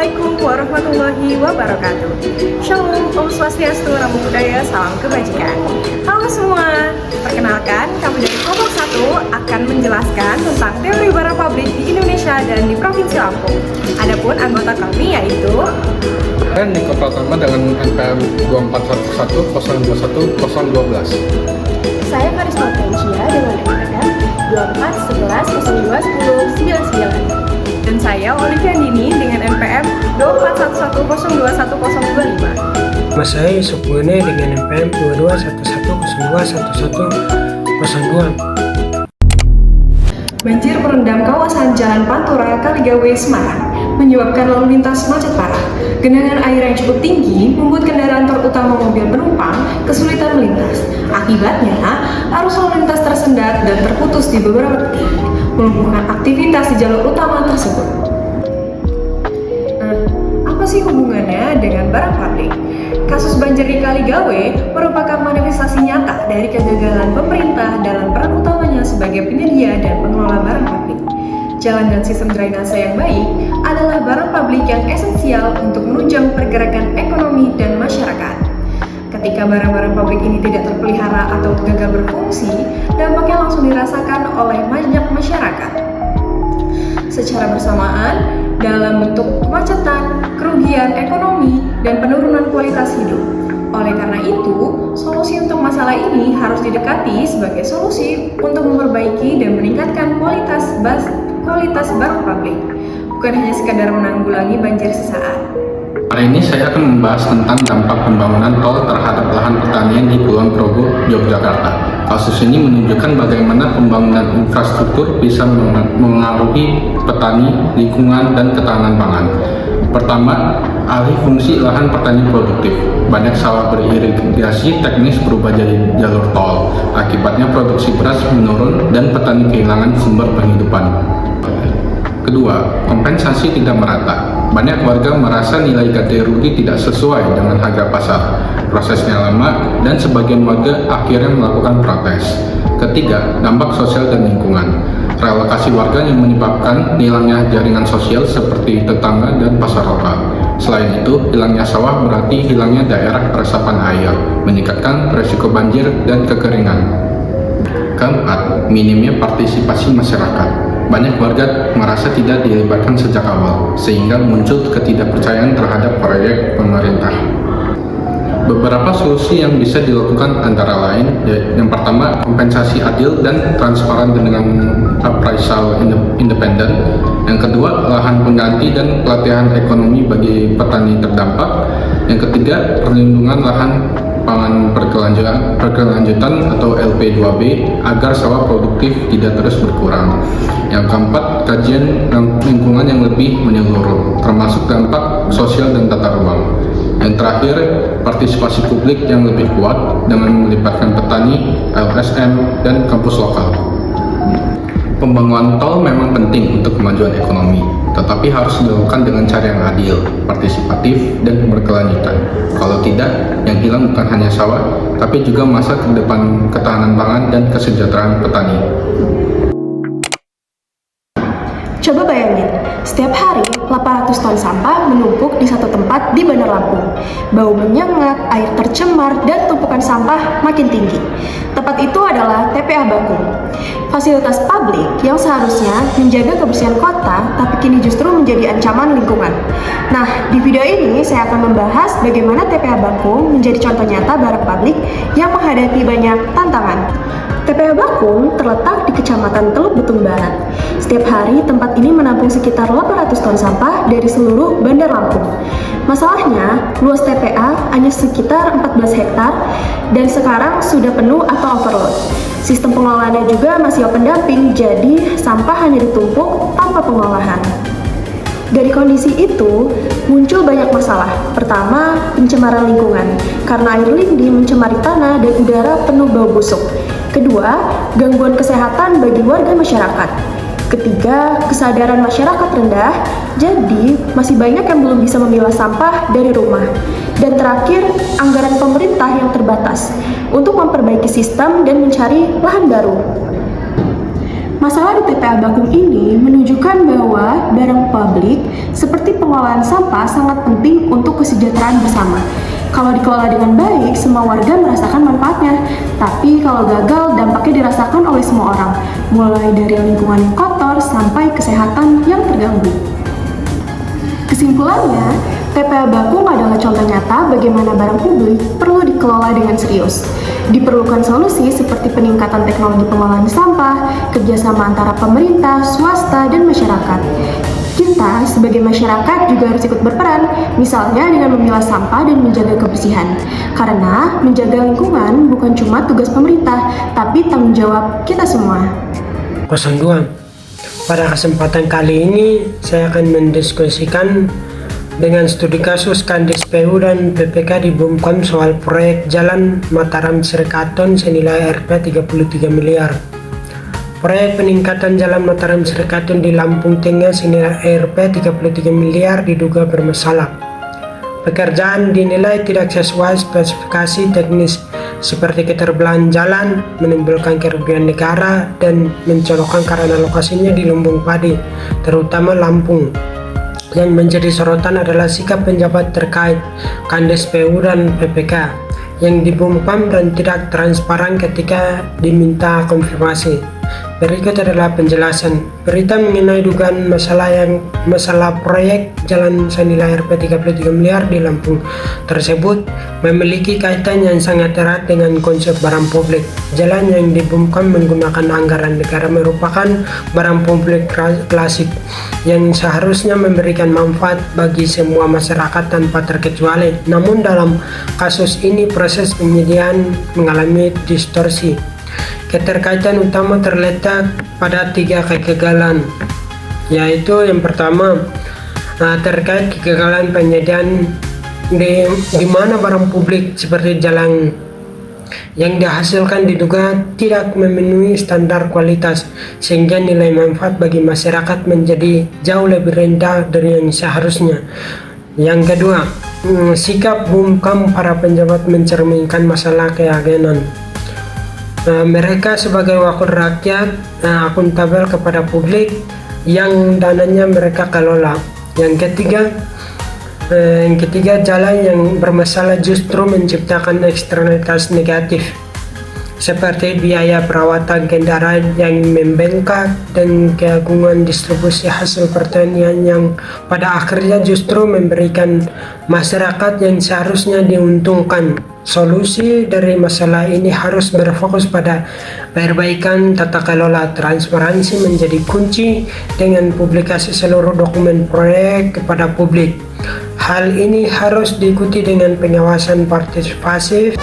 Assalamualaikum warahmatullahi wabarakatuh. Shalom, Om Swastiastu, Namo Buddhaya, salam kebajikan. Halo semua, perkenalkan kami dari kelompok 1 akan menjelaskan tentang teori barang pabrik di Indonesia dan di Provinsi Lampung. Adapun anggota kami yaitu Dan Niko Pratama dengan NPM 2411021 saya Faris Hortensia dengan NPM 2411021099 dan saya Olivia Andini dengan NPM 2411021025. Nama saya Yusuf Buane dengan NPM 2211021102. Banjir merendam kawasan Jalan Pantura, Kaligawe, Semarang, menyebabkan lalu lintas macet parah. Genangan air yang cukup tinggi membuat kendaraan terutama mobil penumpang kesulitan melintas. Akibatnya, arus lalu lintas tersendat dan terputus di beberapa titik, melumpuhkan aktivitas di jalur utama tersebut. Apa sih hubungannya dengan barang pabrik? Kasus banjir di Kaligawe merupakan manifestasi nyata dari kegagalan pemerintah dalam peran utamanya sebagai penyedia dan pengelola barang pabrik. Jalan dan sistem drainase yang baik adalah barang pabrik yang esensial untuk menunjang pergerakan ekonomi dan masyarakat. Ketika barang-barang pabrik ini tidak terpelihara atau gagal berfungsi, dampaknya langsung dirasakan oleh banyak masyarakat. Secara bersamaan, dalam bentuk kemacetan, kerugian ekonomi, dan penurunan kualitas hidup. Oleh karena itu, solusi untuk masalah ini harus didekati sebagai solusi untuk memperbaiki dan meningkatkan kualitas barang pabrik, bukan hanya sekadar menanggulangi banjir sesaat. Hari ini saya akan membahas tentang dampak pembangunan tol terhadap lahan pertanian di Kulon Progo, Yogyakarta. Kasus ini menunjukkan bagaimana pembangunan infrastruktur bisa mengaruhi petani, lingkungan, dan ketahanan pangan. Pertama, alih fungsi lahan pertanian produktif. Banyak sawah beririgasi teknis berubah jadi jalur tol. Akibatnya produksi beras menurun dan petani kehilangan sumber penghidupan. Kedua, kompensasi tidak merata. Banyak warga merasa nilai ganti rugi tidak sesuai dengan harga pasar. Prosesnya lama dan sebagian warga akhirnya melakukan protes. Ketiga, dampak sosial dan lingkungan. Relokasi warga yang menyebabkan hilangnya jaringan sosial seperti tetangga dan pasar lokal. Selain itu, hilangnya sawah berarti hilangnya daerah resapan air, meningkatkan resiko banjir dan kekeringan. Keempat, minimnya partisipasi masyarakat. Banyak warga merasa tidak dilibatkan sejak awal, sehingga muncul ketidakpercayaan terhadap proyek pemerintah. Beberapa solusi yang bisa dilakukan antara lain, yang pertama, kompensasi adil dan transparan dengan appraisal independen. Yang kedua, lahan pengganti dan pelatihan ekonomi bagi petani terdampak. Yang ketiga, perlindungan lahan pangan berkelanjutan atau LP2B agar sawah produktif tidak terus berkurang. Yang keempat, kajian lingkungan yang lebih menyeluruh, termasuk dampak sosial dan tata ruang. Yang terakhir, partisipasi publik yang lebih kuat dengan melibatkan petani, LSM, dan kampus lokal. Pembangunan tol memang penting untuk kemajuan ekonomi, tetapi harus dilakukan dengan cara yang adil, partisipatif, dan berkelanjutan. Kalau tidak, yang hilang bukan hanya sawah, tapi juga masa depan ketahanan pangan dan kesejahteraan petani. Coba bayangin, setiap hari 800 ton sampah menumpuk di satu tempat di Bandar Lampung. Bau menyengat, air tercemar, dan tumpukan sampah makin tinggi. Tempat itu adalah TPA Bakung, fasilitas publik yang seharusnya menjaga kebersihan kota, tapi kini justru menjadi ancaman lingkungan. Nah, di video ini saya akan membahas bagaimana TPA Bakung menjadi contoh nyata barang publik yang menghadapi banyak tantangan. TPA Bakung terletak di Kecamatan Teluk Betung Barat. Setiap hari tempat ini menampung sekitar 800 ton sampah dari seluruh Bandar Lampung. Masalahnya, luas TPA hanya sekitar 14 hektar dan sekarang sudah penuh atau overload. Sistem pengelolaannya juga masih open dumping, jadi sampah hanya ditumpuk tanpa pengolahan. Dari kondisi itu, muncul banyak masalah. Pertama, pencemaran lingkungan, karena air lindi mencemari tanah dan udara penuh bau busuk. Kedua, gangguan kesehatan bagi warga masyarakat. Ketiga, kesadaran masyarakat rendah, jadi masih banyak yang belum bisa memilah sampah dari rumah. Dan terakhir, anggaran pemerintah yang terbatas untuk memperbaiki sistem dan mencari lahan baru. Masalah di TPA Bakung ini menunjukkan bahwa barang publik seperti pengolahan sampah sangat penting untuk kesejahteraan bersama. Kalau dikelola dengan baik, semua warga merasakan manfaatnya. Tapi kalau gagal, dampaknya dirasakan oleh semua orang, mulai dari lingkungan yang kotor sampai kesehatan yang terganggu. Kesimpulannya, TPA Bakung adalah contoh nyata bagaimana barang publik perlu dikelola dengan serius. Diperlukan solusi seperti peningkatan teknologi pengolahan sampah, kerjasama antara pemerintah, swasta, dan masyarakat. Kita sebagai masyarakat juga harus ikut berperan, misalnya dengan memilah sampah dan menjaga kebersihan. Karena menjaga lingkungan bukan cuma tugas pemerintah, tapi tanggung jawab kita semua. 02. Pada kesempatan kali ini, saya akan mendiskusikan dengan studi kasus Kandes PU dan PPK di Bumkom soal proyek Jalan Mataram Serekaton senilai Rp 33 miliar. Proyek peningkatan Jalan Mataram Serekaton di Lampung Tengah senilai Rp 33 miliar diduga bermasalah. Pekerjaan dinilai tidak sesuai spesifikasi teknis seperti keterbelahan jalan, menimbulkan kerugian negara, dan mencolokkan karena lokasinya di lumbung padi, terutama Lampung. Yang menjadi sorotan adalah sikap penjabat terkait Kandes PU dan PPK yang dibungkam dan tidak transparan ketika diminta konfirmasi. Berikut adalah penjelasan. Berita mengenai dugaan masalah proyek jalan senilai Rp 33 miliar di Lampung tersebut memiliki kaitan yang sangat erat dengan konsep barang publik. Jalan yang dibungkam menggunakan anggaran negara merupakan barang publik klasik yang seharusnya memberikan manfaat bagi semua masyarakat tanpa terkecuali. Namun dalam kasus ini proses penyediaan mengalami distorsi. Keterkaitan utama terletak pada 3 kegagalan, yaitu yang pertama terkait kegagalan penyediaan di mana barang publik seperti jalan yang dihasilkan diduga tidak memenuhi standar kualitas sehingga nilai manfaat bagi masyarakat menjadi jauh lebih rendah dari yang seharusnya. Yang kedua, sikap Bumkom para penjabat mencerminkan masalah keagenan. Mereka sebagai wakil rakyat akuntabel kepada publik yang dananya mereka kelola. Yang ketiga, jalan yang bermasalah justru menciptakan eksternalitas negatif seperti biaya perawatan kendaraan yang membengkak dan keagungan distribusi hasil pertanian yang pada akhirnya justru memberikan masyarakat yang seharusnya diuntungkan. Solusi dari masalah ini harus berfokus pada perbaikan tata kelola. Transparansi menjadi kunci dengan publikasi seluruh dokumen proyek kepada publik. Hal ini harus diikuti dengan pengawasan partisipasi.